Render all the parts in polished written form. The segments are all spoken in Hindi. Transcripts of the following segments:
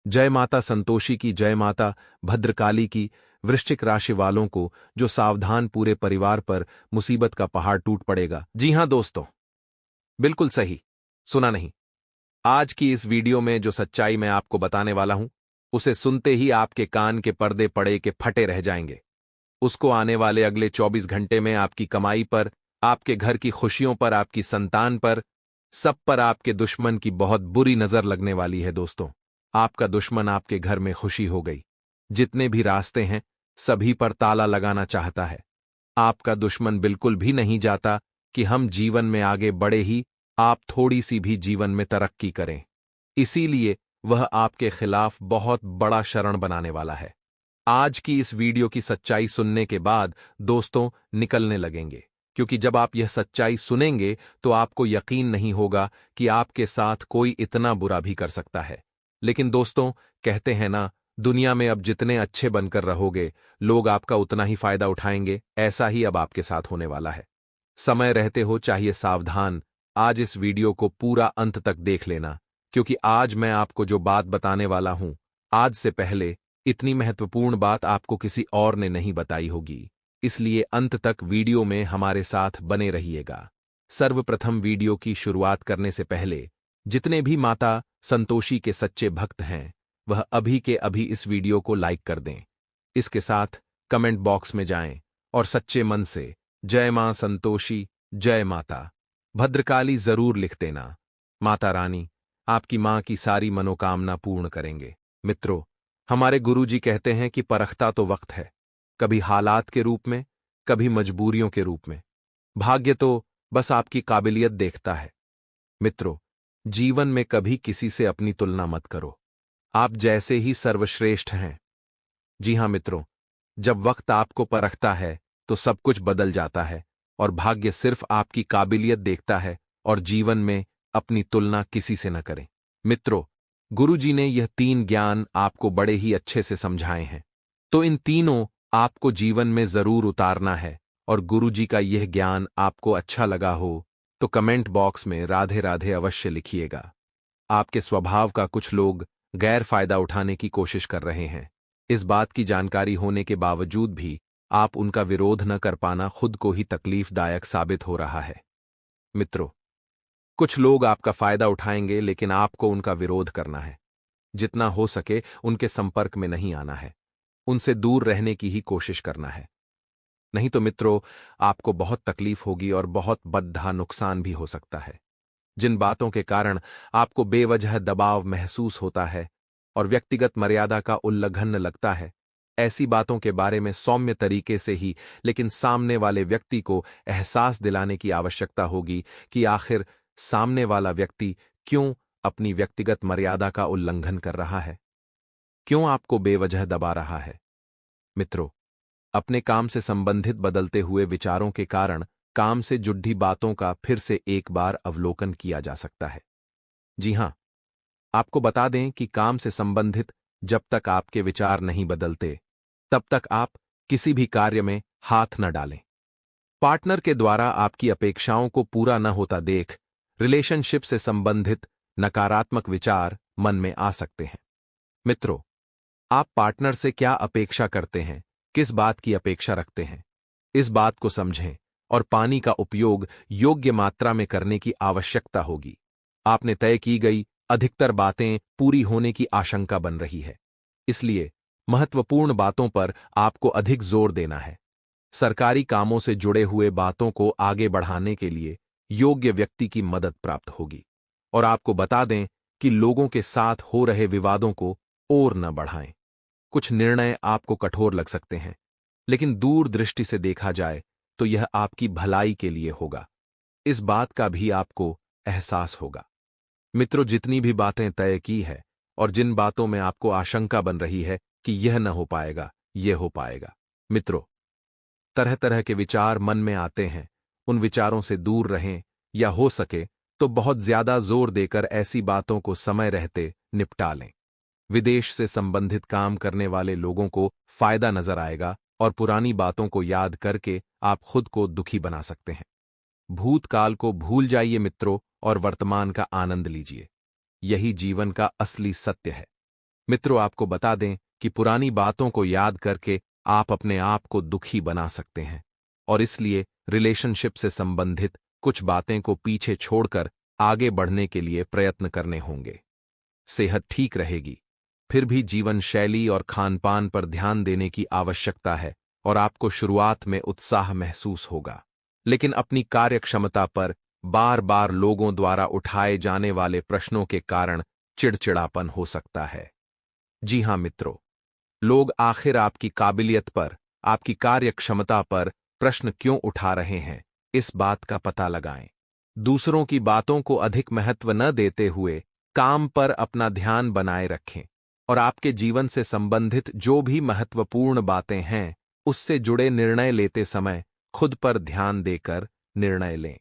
जय माता संतोषी की, जय माता भद्रकाली की। वृश्चिक राशि वालों को जो सावधान, पूरे परिवार पर मुसीबत का पहाड़ टूट पड़ेगा। जी हां दोस्तों, बिल्कुल सही सुना नहीं। आज की इस वीडियो में जो सच्चाई मैं आपको बताने वाला हूं, उसे सुनते ही आपके कान के पर्दे पड़े के फटे रह जाएंगे। उसको आने वाले अगले 24 घंटे में आपकी कमाई पर, आपके घर की खुशियों पर, आपकी संतान पर, सब पर आपके दुश्मन की बहुत बुरी नजर लगने वाली है दोस्तों। आपका दुश्मन आपके घर में खुशी हो गई। जितने भी रास्ते हैं सभी पर ताला लगाना चाहता है। आपका दुश्मन बिल्कुल भी नहीं चाहता कि हम जीवन में आगे बढ़े ही आप थोड़ी सी भी जीवन में तरक्की करें। इसीलिए वह आपके खिलाफ बहुत बड़ा शरण बनाने वाला है। आज की इस वीडियो की सच्चाई सुनने के बाद दोस्तों निकलने लगेंगे, क्योंकि जब आप यह सच्चाई सुनेंगे तो आपको यकीन नहीं होगा कि आपके साथ कोई इतना बुरा भी कर सकता है। लेकिन दोस्तों, कहते हैं ना, दुनिया में अब जितने अच्छे बनकर रहोगे लोग आपका उतना ही फायदा उठाएंगे। ऐसा ही अब आपके साथ होने वाला है। समय रहते हो चाहिए सावधान। आज इस वीडियो को पूरा अंत तक देख लेना, क्योंकि आज मैं आपको जो बात बताने वाला हूं, आज से पहले इतनी महत्वपूर्ण बात आपको किसी और ने नहीं बताई होगी। इसलिए अंत तक वीडियो में हमारे साथ बने रहिएगा। सर्वप्रथम वीडियो की शुरुआत करने से पहले जितने भी माता संतोषी के सच्चे भक्त हैं वह अभी के अभी इस वीडियो को लाइक कर दें। इसके साथ कमेंट बॉक्स में जाएं और सच्चे मन से जय मां संतोषी, जय माता भद्रकाली जरूर लिख देना। माता रानी आपकी मां की सारी मनोकामना पूर्ण करेंगे। मित्रों, हमारे गुरुजी कहते हैं कि परखता तो वक्त है, कभी हालात के रूप में, कभी मजबूरियों के रूप में। भाग्य तो बस आपकी काबिलियत देखता है। मित्रों, जीवन में कभी किसी से अपनी तुलना मत करो। आप जैसे ही सर्वश्रेष्ठ हैं। जी हां मित्रों, जब वक्त आपको परखता है तो सब कुछ बदल जाता है और भाग्य सिर्फ आपकी काबिलियत देखता है और जीवन में अपनी तुलना किसी से न करें। मित्रों, गुरुजी ने यह 3 ज्ञान आपको बड़े ही अच्छे से समझाए हैं, तो इन तीनों आपको जीवन में जरूर उतारना है। और गुरुजी का यह ज्ञान आपको अच्छा लगा हो तो कमेंट बॉक्स में राधे राधे अवश्य लिखिएगा। आपके स्वभाव का कुछ लोग गैर फायदा उठाने की कोशिश कर रहे हैं। इस बात की जानकारी होने के बावजूद भी आप उनका विरोध न कर पाना खुद को ही तकलीफदायक साबित हो रहा है। मित्रों, कुछ लोग आपका फायदा उठाएंगे लेकिन आपको उनका विरोध करना है। जितना हो सके उनके संपर्क में नहीं आना है, उनसे दूर रहने की ही कोशिश करना है। नहीं तो मित्रों, आपको बहुत तकलीफ होगी और बहुत बद्धा नुकसान भी हो सकता है। जिन बातों के कारण आपको बेवजह दबाव महसूस होता है और व्यक्तिगत मर्यादा का उल्लंघन लगता है, ऐसी बातों के बारे में सौम्य तरीके से ही लेकिन सामने वाले व्यक्ति को एहसास दिलाने की आवश्यकता होगी कि आखिर सामने वाला व्यक्ति क्यों अपनी व्यक्तिगत मर्यादा का उल्लंघन कर रहा है, क्यों आपको बेवजह दबा रहा है। मित्रों, अपने काम से संबंधित बदलते हुए विचारों के कारण काम से जुड़ी बातों का फिर से एक बार अवलोकन किया जा सकता है। जी हां, आपको बता दें कि काम से संबंधित जब तक आपके विचार नहीं बदलते तब तक आप किसी भी कार्य में हाथ न डालें। पार्टनर के द्वारा आपकी अपेक्षाओं को पूरा न होता देख रिलेशनशिप से संबंधित नकारात्मक विचार मन में आ सकते हैं। मित्रों, आप पार्टनर से क्या अपेक्षा करते हैं, किस बात की अपेक्षा रखते हैं, इस बात को समझें और पानी का उपयोग योग्य मात्रा में करने की आवश्यकता होगी। आपने तय की गई अधिकतर बातें पूरी होने की आशंका बन रही है, इसलिए महत्वपूर्ण बातों पर आपको अधिक जोर देना है। सरकारी कामों से जुड़े हुए बातों को आगे बढ़ाने के लिए योग्य व्यक्ति की मदद प्राप्त होगी। और आपको बता दें कि लोगों के साथ हो रहे विवादों को और न बढ़ाएं। कुछ निर्णय आपको कठोर लग सकते हैं, लेकिन दूर दृष्टि से देखा जाए तो यह आपकी भलाई के लिए होगा। इस बात का भी आपको एहसास होगा। मित्रों, जितनी भी बातें तय की है और जिन बातों में आपको आशंका बन रही है कि यह न हो पाएगा, यह हो पाएगा। मित्रों, तरह तरह के विचार मन में आते हैं, उन विचारों से दूर रहें या हो सके तो बहुत ज्यादा जोर देकर ऐसी बातों को समय रहते निपटा लें। विदेश से संबंधित काम करने वाले लोगों को फायदा नजर आएगा और पुरानी बातों को याद करके आप खुद को दुखी बना सकते हैं। भूतकाल को भूल जाइए मित्रों और वर्तमान का आनंद लीजिए। यही जीवन का असली सत्य है। मित्रों, आपको बता दें कि पुरानी बातों को याद करके आप अपने आप को दुखी बना सकते हैं, और इसलिए रिलेशनशिप से संबंधित कुछ बातें को पीछे छोड़कर आगे बढ़ने के लिए प्रयत्न करने होंगे। सेहत ठीक रहेगी, फिर भी जीवन शैली और खानपान पर ध्यान देने की आवश्यकता है, और आपको शुरुआत में उत्साह महसूस होगा, लेकिन अपनी कार्यक्षमता पर बार बार लोगों द्वारा उठाए जाने वाले प्रश्नों के कारण चिड़चिड़ापन हो सकता है। जी हां मित्रों, लोग आखिर आपकी काबिलियत पर, आपकी कार्यक्षमता पर प्रश्न क्यों उठा रहे हैं, इस बात का पता लगाएं। दूसरों की बातों को अधिक महत्व न देते हुए काम पर अपना ध्यान बनाए रखें, और आपके जीवन से संबंधित जो भी महत्वपूर्ण बातें हैं, उससे जुड़े निर्णय लेते समय खुद पर ध्यान देकर निर्णय लें।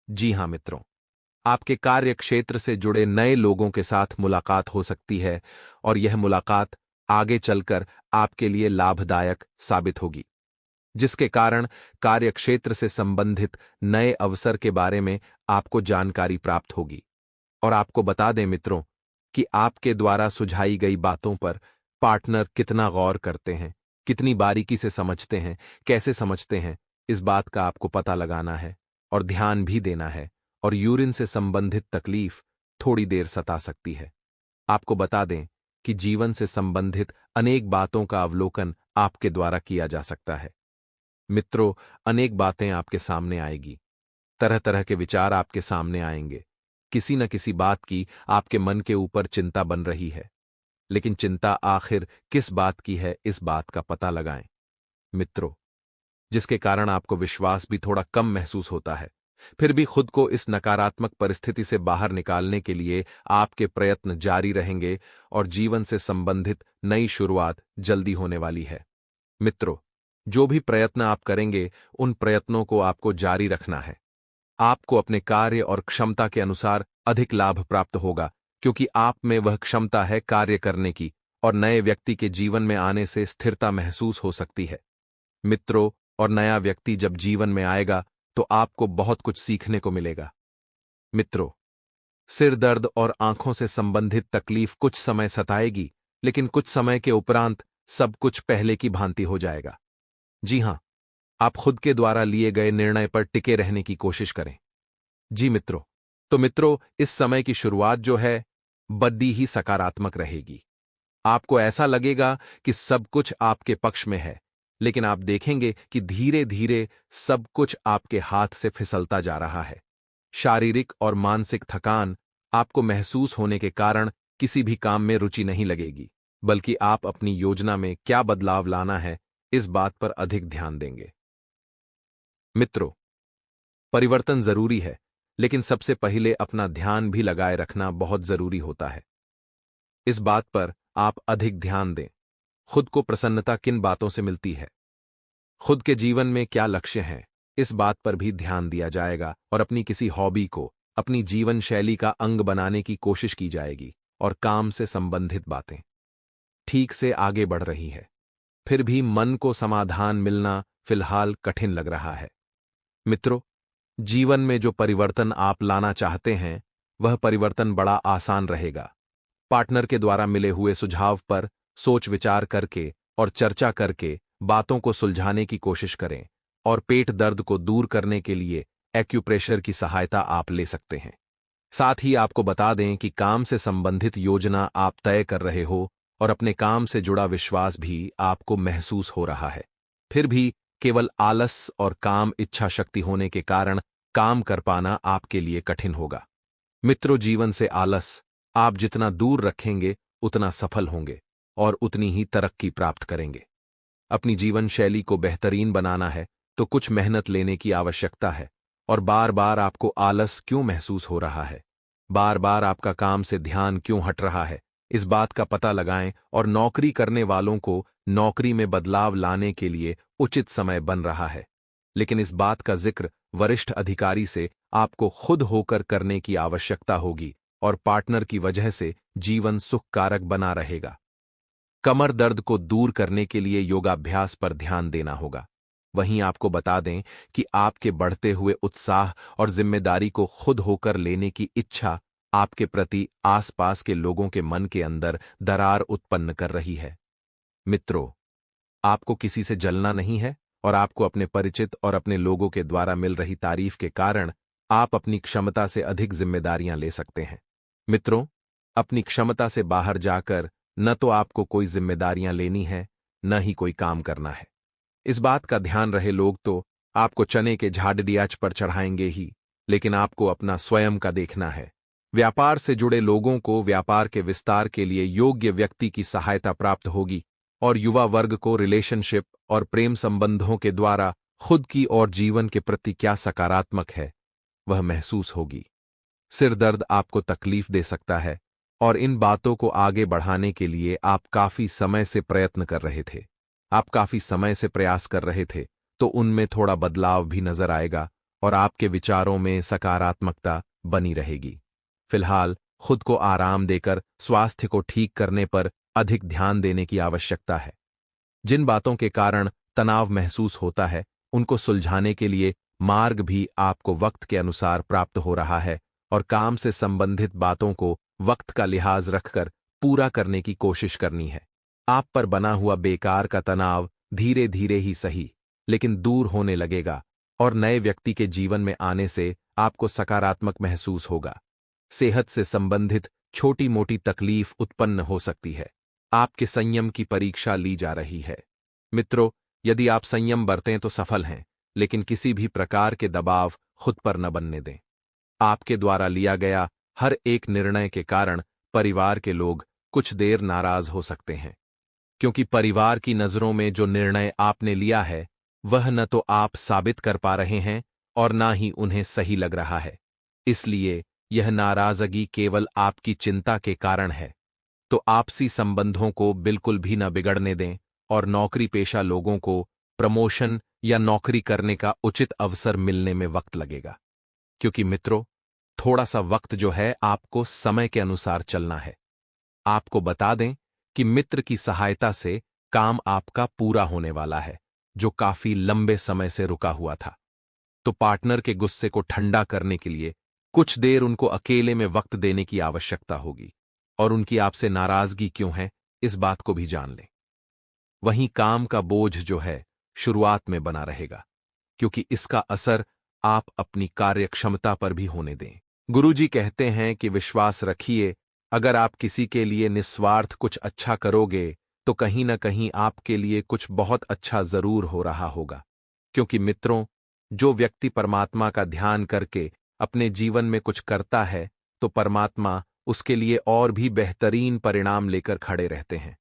जी हां मित्रों, आपके कार्य क्षेत्र से जुड़े नए लोगों के साथ मुलाकात हो सकती है, और यह मुलाकात आगे चलकर आपके लिए लाभदायक साबित होगी, जिसके कारण कार्यक्षेत्र से संबंधित नए अवसर के बारे में आपको जानकारी प्राप्त होगी। और आपको बता दें मित्रों कि आपके द्वारा सुझाई गई बातों पर पार्टनर कितना गौर करते हैं, कितनी बारीकी से समझते हैं, कैसे समझते हैं, इस बात का आपको पता लगाना है और ध्यान भी देना है। और यूरिन से संबंधित तकलीफ थोड़ी देर सता सकती है। आपको बता दें कि जीवन से संबंधित अनेक बातों का अवलोकन आपके द्वारा किया जा सकता है। मित्रों, अनेक बातें आपके सामने आएगी, तरह तरह के विचार आपके सामने आएंगे। किसी न किसी बात की आपके मन के ऊपर चिंता बन रही है, लेकिन चिंता आखिर किस बात की है, इस बात का पता लगाएं मित्रों, जिसके कारण आपको विश्वास भी थोड़ा कम महसूस होता है। फिर भी खुद को इस नकारात्मक परिस्थिति से बाहर निकालने के लिए आपके प्रयत्न जारी रहेंगे, और जीवन से संबंधित नई शुरुआत जल्दी होने वाली है। मित्रों, जो भी प्रयत्न आप करेंगे, उन प्रयत्नों को आपको जारी रखना है। आपको अपने कार्य और क्षमता के अनुसार अधिक लाभ प्राप्त होगा, क्योंकि आप में वह क्षमता है कार्य करने की, और नए व्यक्ति के जीवन में आने से स्थिरता महसूस हो सकती है। मित्रों, और नया व्यक्ति जब जीवन में आएगा तो आपको बहुत कुछ सीखने को मिलेगा। मित्रों, सिर दर्द और आंखों से संबंधित तकलीफ कुछ समय सताएगी, लेकिन कुछ समय के उपरांत सब कुछ पहले की भांति हो जाएगा। जी हां, आप खुद के द्वारा लिए गए निर्णय पर टिके रहने की कोशिश करें। जी मित्रों, तो मित्रों, इस समय की शुरुआत जो है, बड़ी ही सकारात्मक रहेगी। आपको ऐसा लगेगा कि सब कुछ आपके पक्ष में है, लेकिन आप देखेंगे कि धीरे धीरे सब कुछ आपके हाथ से फिसलता जा रहा है। शारीरिक और मानसिक थकान आपको महसूस होने के कारण किसी भी काम में रुचि नहीं लगेगी, बल्कि आप अपनी योजना में क्या बदलाव लाना है, इस बात पर अधिक ध्यान देंगे। मित्रों, परिवर्तन जरूरी है, लेकिन सबसे पहले अपना ध्यान भी लगाए रखना बहुत जरूरी होता है। इस बात पर आप अधिक ध्यान दें। खुद को प्रसन्नता किन बातों से मिलती है, खुद के जीवन में क्या लक्ष्य हैं, इस बात पर भी ध्यान दिया जाएगा, और अपनी किसी हॉबी को अपनी जीवन शैली का अंग बनाने की कोशिश की जाएगी। और काम से संबंधित बातें ठीक से आगे बढ़ रही है, फिर भी मन को समाधान मिलना फिलहाल कठिन लग रहा है। मित्रों, जीवन में जो परिवर्तन आप लाना चाहते हैं, वह परिवर्तन बड़ा आसान रहेगा। पार्टनर के द्वारा मिले हुए सुझाव पर सोच विचार करके और चर्चा करके बातों को सुलझाने की कोशिश करें, और पेट दर्द को दूर करने के लिए एक्यूप्रेशर की सहायता आप ले सकते हैं। साथ ही आपको बता दें कि काम से संबंधित योजना आप तय कर रहे हो, और अपने काम से जुड़ा विश्वास भी आपको महसूस हो रहा है। फिर भी केवल आलस और काम इच्छा शक्ति होने के कारण काम कर पाना आपके लिए कठिन होगा। मित्रों, जीवन से आलस आप जितना दूर रखेंगे, उतना सफल होंगे और उतनी ही तरक्की प्राप्त करेंगे। अपनी जीवन शैली को बेहतरीन बनाना है तो कुछ मेहनत लेने की आवश्यकता है। और बार बार आपको आलस क्यों महसूस हो रहा है, बार बार आपका काम से ध्यान क्यों हट रहा है, इस बात का पता लगाएं। और नौकरी करने वालों को नौकरी में बदलाव लाने के लिए उचित समय बन रहा है, लेकिन इस बात का जिक्र वरिष्ठ अधिकारी से आपको खुद होकर करने की आवश्यकता होगी, और पार्टनर की वजह से जीवन सुखकारक बना रहेगा। कमर दर्द को दूर करने के लिए योगाभ्यास पर ध्यान देना होगा। वहीं आपको बता दें कि आपके बढ़ते हुए उत्साह और जिम्मेदारी को खुद होकर लेने की इच्छा आपके प्रति आसपास के लोगों के मन के अंदर दरार उत्पन्न कर रही है। मित्रों, आपको किसी से जलना नहीं है और आपको अपने परिचित और अपने लोगों के द्वारा मिल रही तारीफ के कारण आप अपनी क्षमता से अधिक जिम्मेदारियां ले सकते हैं। मित्रों, अपनी क्षमता से बाहर जाकर न तो आपको कोई जिम्मेदारियां लेनी है, न ही कोई काम करना है। इस बात का ध्यान रहे, लोग तो आपको चने के झाड़ियाच पर चढ़ाएंगे ही, लेकिन आपको अपना स्वयं का देखना है। व्यापार से जुड़े लोगों को व्यापार के विस्तार के लिए योग्य व्यक्ति की सहायता प्राप्त होगी और युवा वर्ग को रिलेशनशिप और प्रेम संबंधों के द्वारा खुद की और जीवन के प्रति क्या सकारात्मक है वह महसूस होगी। सिर दर्द आपको तकलीफ दे सकता है और इन बातों को आगे बढ़ाने के लिए आप काफी समय से प्रयत्न कर रहे थे, आप काफी समय से प्रयास कर रहे थे, तो उनमें थोड़ा बदलाव भी नजर आएगा और आपके विचारों में सकारात्मकता बनी रहेगी। फिलहाल खुद को आराम देकर स्वास्थ्य को ठीक करने पर अधिक ध्यान देने की आवश्यकता है। जिन बातों के कारण तनाव महसूस होता है, उनको सुलझाने के लिए मार्ग भी आपको वक्त के अनुसार प्राप्त हो रहा है और काम से संबंधित बातों को वक्त का लिहाज रखकर पूरा करने की कोशिश करनी है। आप पर बना हुआ बेकार का तनाव धीरे धीरे ही सही, लेकिन दूर होने लगेगा और नए व्यक्ति के जीवन में आने से आपको सकारात्मक महसूस होगा। सेहत से संबंधित छोटी मोटी तकलीफ उत्पन्न हो सकती है। आपके संयम की परीक्षा ली जा रही है। मित्रों, यदि आप संयम बरतें तो सफल हैं, लेकिन किसी भी प्रकार के दबाव खुद पर न बनने दें। आपके द्वारा लिया गया हर एक निर्णय के कारण परिवार के लोग कुछ देर नाराज हो सकते हैं, क्योंकि परिवार की नजरों में जो निर्णय आपने लिया है वह न तो आप साबित कर पा रहे हैं और ना ही उन्हें सही लग रहा है। इसलिए यह नाराजगी केवल आपकी चिंता के कारण है। तो आपसी संबंधों को बिल्कुल भी न बिगड़ने दें और नौकरी पेशा लोगों को प्रमोशन या नौकरी करने का उचित अवसर मिलने में वक्त लगेगा, क्योंकि मित्रों, थोड़ा सा वक्त जो है आपको समय के अनुसार चलना है। आपको बता दें कि मित्र की सहायता से काम आपका पूरा होने वाला है, जो काफी लंबे समय से रुका हुआ था। तो पार्टनर के गुस्से को ठंडा करने के लिए कुछ देर उनको अकेले में वक्त देने की आवश्यकता होगी और उनकी आपसे नाराजगी क्यों है इस बात को भी जान लें। वहीं काम का बोझ जो है शुरुआत में बना रहेगा, क्योंकि इसका असर आप अपनी कार्यक्षमता पर भी होने दें। गुरुजी कहते हैं कि विश्वास रखिए, अगर आप किसी के लिए निस्वार्थ कुछ अच्छा करोगे तो कहीं न कहीं आपके लिए कुछ बहुत अच्छा जरूर हो रहा होगा। क्योंकि मित्रों, जो व्यक्ति परमात्मा का ध्यान करके अपने जीवन में कुछ करता है तो परमात्मा उसके लिए और भी बेहतरीन परिणाम लेकर खड़े रहते हैं।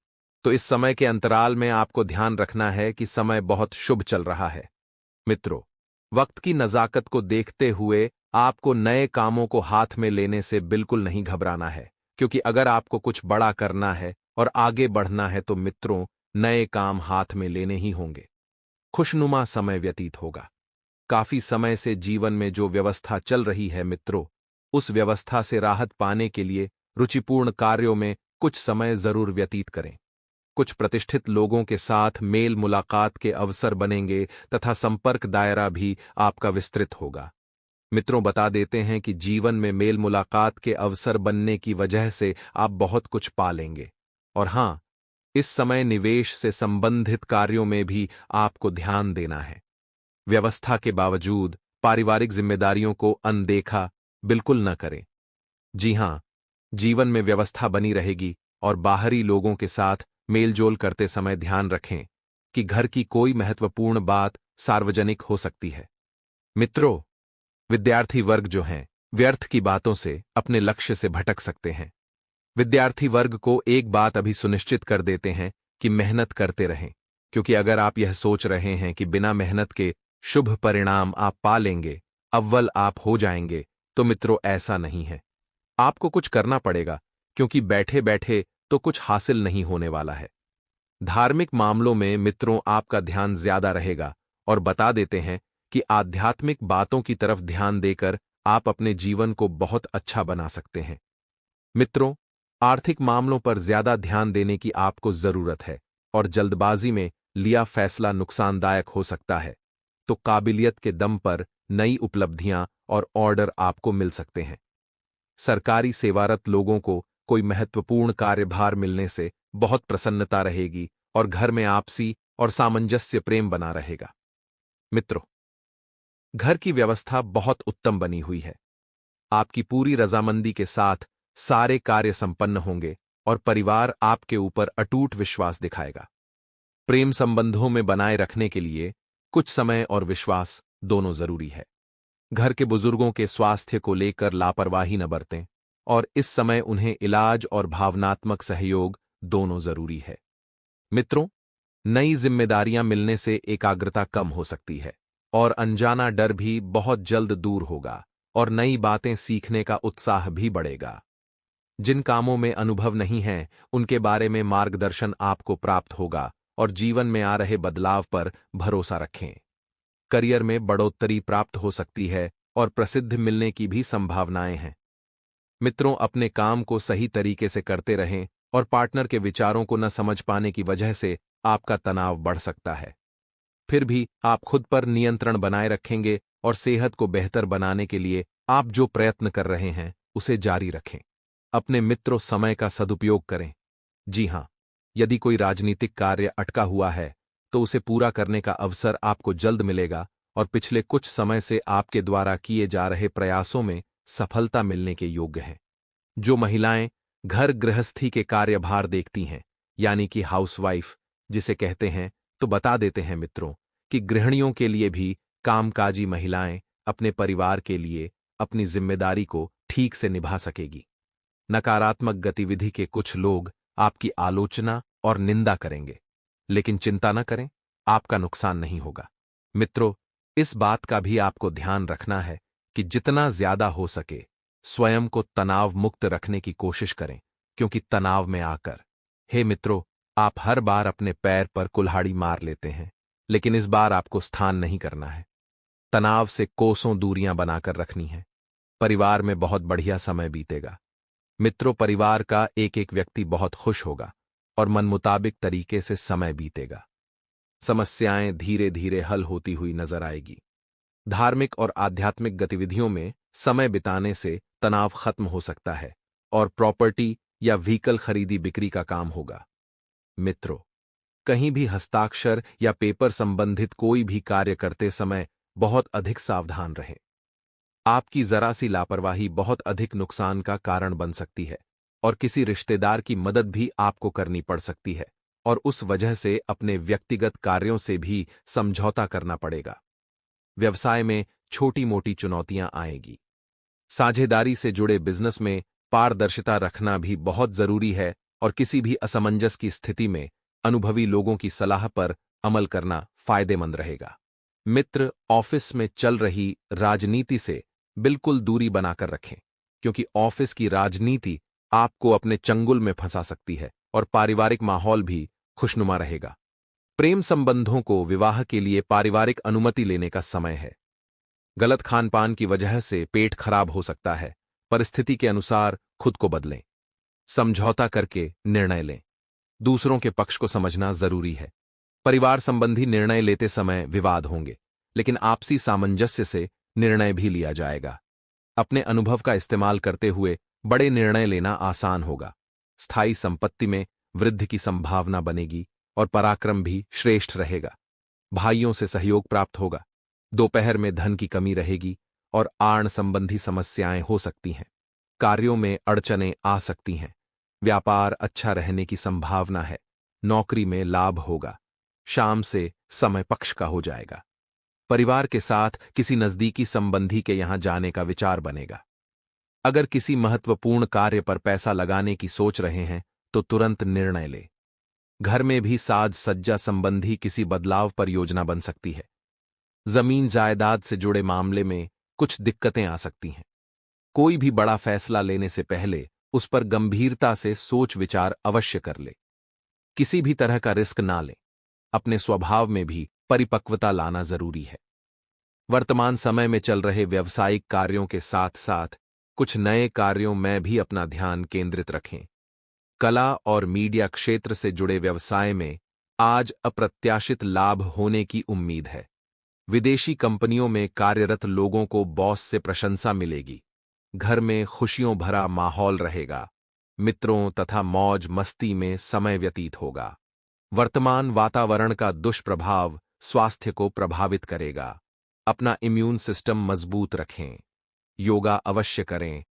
तो इस समय के अंतराल में आपको ध्यान रखना है कि समय बहुत शुभ चल रहा है। मित्रों, वक्त की नजाकत को देखते हुए आपको नए कामों को हाथ में लेने से बिल्कुल नहीं घबराना है, क्योंकि अगर आपको कुछ बड़ा करना है और आगे बढ़ना है तो मित्रों, नए काम हाथ में लेने ही होंगे। खुशनुमा समय व्यतीत होगा। काफी समय से जीवन में जो व्यवस्था चल रही है मित्रों, उस व्यवस्था से राहत पाने के लिए रुचिपूर्ण कार्यों में कुछ समय जरूर व्यतीत करें। कुछ प्रतिष्ठित लोगों के साथ मेल मुलाकात के अवसर बनेंगे तथा संपर्क दायरा भी आपका विस्तृत होगा। मित्रों, बता देते हैं कि जीवन में मेल मुलाकात के अवसर बनने की वजह से आप बहुत कुछ पा लेंगे। और हां, इस समय निवेश से संबंधित कार्यों में भी आपको ध्यान देना है। व्यवस्था के बावजूद पारिवारिक जिम्मेदारियों को अनदेखा बिल्कुल न करें। जी हां, जीवन में व्यवस्था बनी रहेगी और बाहरी लोगों के साथ मेलजोल करते समय ध्यान रखें कि घर की कोई महत्वपूर्ण बात सार्वजनिक हो सकती है। मित्रों, विद्यार्थी वर्ग जो हैं, व्यर्थ की बातों से अपने लक्ष्य से भटक सकते हैं। विद्यार्थी वर्ग को एक बात अभी सुनिश्चित कर देते हैं कि मेहनत करते रहें, क्योंकि अगर आप यह सोच रहे हैं कि बिना मेहनत के शुभ परिणाम आप पा लेंगे, अव्वल आप हो जाएंगे, तो मित्रों ऐसा नहीं है। आपको कुछ करना पड़ेगा, क्योंकि बैठे बैठे तो कुछ हासिल नहीं होने वाला है। धार्मिक मामलों में मित्रों आपका ध्यान ज्यादा रहेगा और बता देते हैं कि आध्यात्मिक बातों की तरफ ध्यान देकर आप अपने जीवन को बहुत अच्छा बना सकते हैं। मित्रों, आर्थिक मामलों पर ज्यादा ध्यान देने की आपको जरूरत है और जल्दबाजी में लिया फैसला नुकसानदायक हो सकता है। तो काबिलियत के दम पर नई उपलब्धियां और ऑर्डर आपको मिल सकते हैं। सरकारी सेवारत लोगों को कोई महत्वपूर्ण कार्यभार मिलने से बहुत प्रसन्नता रहेगी और घर में आपसी और सामंजस्य प्रेम बना रहेगा। मित्रों, घर की व्यवस्था बहुत उत्तम बनी हुई है। आपकी पूरी रजामंदी के साथ सारे कार्य संपन्न होंगे और परिवार आपके ऊपर अटूट विश्वास दिखाएगा। प्रेम संबंधों में बनाए रखने के लिए कुछ समय और विश्वास दोनों जरूरी है। घर के बुजुर्गों के स्वास्थ्य को लेकर लापरवाही न बरतें और इस समय उन्हें इलाज और भावनात्मक सहयोग दोनों जरूरी है। मित्रों, नई जिम्मेदारियां मिलने से एकाग्रता कम हो सकती है और अनजाना डर भी बहुत जल्द दूर होगा और नई बातें सीखने का उत्साह भी बढ़ेगा। जिन कामों में अनुभव नहीं है, उनके बारे में मार्गदर्शन आपको प्राप्त होगा और जीवन में आ रहे बदलाव पर भरोसा रखें। करियर में बढ़ोतरी प्राप्त हो सकती है और प्रसिद्ध मिलने की भी संभावनाएं हैं। मित्रों, अपने काम को सही तरीके से करते रहें और पार्टनर के विचारों को न समझ पाने की वजह से आपका तनाव बढ़ सकता है। फिर भी आप खुद पर नियंत्रण बनाए रखेंगे और सेहत को बेहतर बनाने के लिए आप जो प्रयत्न कर रहे हैं उसे जारी रखें। अपने मित्रों, समय का सदुपयोग करें। जी हां, यदि कोई राजनीतिक कार्य अटका हुआ है तो उसे पूरा करने का अवसर आपको जल्द मिलेगा और पिछले कुछ समय से आपके द्वारा किए जा रहे प्रयासों में सफलता मिलने के योग्य है। जो महिलाएं घर गृहस्थी के कार्यभार देखती हैं, यानी कि हाउसवाइफ जिसे कहते हैं, तो बता देते हैं मित्रों कि गृहिणियों के लिए भी कामकाजी महिलाएं अपने परिवार के लिए अपनी जिम्मेदारी को ठीक से निभा सकेगी। नकारात्मक गतिविधि के कुछ लोग आपकी आलोचना और निंदा करेंगे, लेकिन चिंता न करें, आपका नुकसान नहीं होगा। मित्रों, इस बात का भी आपको ध्यान रखना है कि जितना ज्यादा हो सके स्वयं को तनाव मुक्त रखने की कोशिश करें, क्योंकि तनाव में आकर, हे मित्रों, आप हर बार अपने पैर पर कुल्हाड़ी मार लेते हैं, लेकिन इस बार आपको स्थान नहीं करना है। तनाव से कोसों दूरियां बनाकर रखनी है। परिवार में बहुत बढ़िया समय बीतेगा। मित्रों, परिवार का एक एक व्यक्ति बहुत खुश होगा और मन मुताबिक तरीके से समय बीतेगा। समस्याएं धीरे धीरे हल होती हुई नजर आएगी। धार्मिक और आध्यात्मिक गतिविधियों में समय बिताने से तनाव खत्म हो सकता है और प्रॉपर्टी या व्हीकल खरीदी बिक्री का काम होगा। मित्रों, कहीं भी हस्ताक्षर या पेपर संबंधित कोई भी कार्य करते समय बहुत अधिक सावधान रहें। आपकी जरा सी लापरवाही बहुत अधिक नुकसान का कारण बन सकती है और किसी रिश्तेदार की मदद भी आपको करनी पड़ सकती है और उस वजह से अपने व्यक्तिगत कार्यों से भी समझौता करना पड़ेगा। व्यवसाय में छोटी मोटी चुनौतियां आएगी। साझेदारी से जुड़े बिजनेस में पारदर्शिता रखना भी बहुत जरूरी है और किसी भी असमंजस की स्थिति में अनुभवी लोगों की सलाह पर अमल करना फायदेमंद रहेगा। मित्र, ऑफिस में चल रही राजनीति से बिल्कुल दूरी बनाकर रखें, क्योंकि ऑफिस की राजनीति आपको अपने चंगुल में फंसा सकती है और पारिवारिक माहौल भी खुशनुमा रहेगा। प्रेम संबंधों को विवाह के लिए पारिवारिक अनुमति लेने का समय है। गलत खानपान की वजह से पेट खराब हो सकता है। परिस्थिति के अनुसार खुद को बदलें। समझौता करके निर्णय लें। दूसरों के पक्ष को समझना जरूरी है। परिवार संबंधी निर्णय लेते समय विवाद होंगे, लेकिन आपसी सामंजस्य से निर्णय भी लिया जाएगा। अपने अनुभव का इस्तेमाल करते हुए बड़े निर्णय लेना आसान होगा। स्थायी संपत्ति में वृद्धि की संभावना बनेगी और पराक्रम भी श्रेष्ठ रहेगा। भाइयों से सहयोग प्राप्त होगा। दोपहर में धन की कमी रहेगी और आर्ण संबंधी समस्याएं हो सकती हैं। कार्यों में अड़चनें आ सकती हैं। व्यापार अच्छा रहने की संभावना है। नौकरी में लाभ होगा। शाम से समय पक्ष का हो जाएगा। परिवार के साथ किसी नजदीकी संबंधी के यहां जाने का विचार बनेगा। अगर किसी महत्वपूर्ण कार्य पर पैसा लगाने की सोच रहे हैं तो तुरंत निर्णय लें। घर में भी साज सज्जा संबंधी किसी बदलाव पर योजना बन सकती है। जमीन जायदाद से जुड़े मामले में कुछ दिक्कतें आ सकती हैं। कोई भी बड़ा फैसला लेने से पहले उस पर गंभीरता से सोच विचार अवश्य कर ले। किसी भी तरह का रिस्क ना लें। अपने स्वभाव में भी परिपक्वता लाना जरूरी है। वर्तमान समय में चल रहे व्यावसायिक कार्यों के साथ साथ कुछ नए कार्यों में भी अपना ध्यान केंद्रित रखें। कला और मीडिया क्षेत्र से जुड़े व्यवसाय में आज अप्रत्याशित लाभ होने की उम्मीद है। विदेशी कंपनियों में कार्यरत लोगों को बॉस से प्रशंसा मिलेगी। घर में खुशियों भरा माहौल रहेगा। मित्रों तथा मौज मस्ती में समय व्यतीत होगा। वर्तमान वातावरण का दुष्प्रभाव स्वास्थ्य को प्रभावित करेगा। अपना इम्यून सिस्टम मजबूत रखें। योगा अवश्य करें।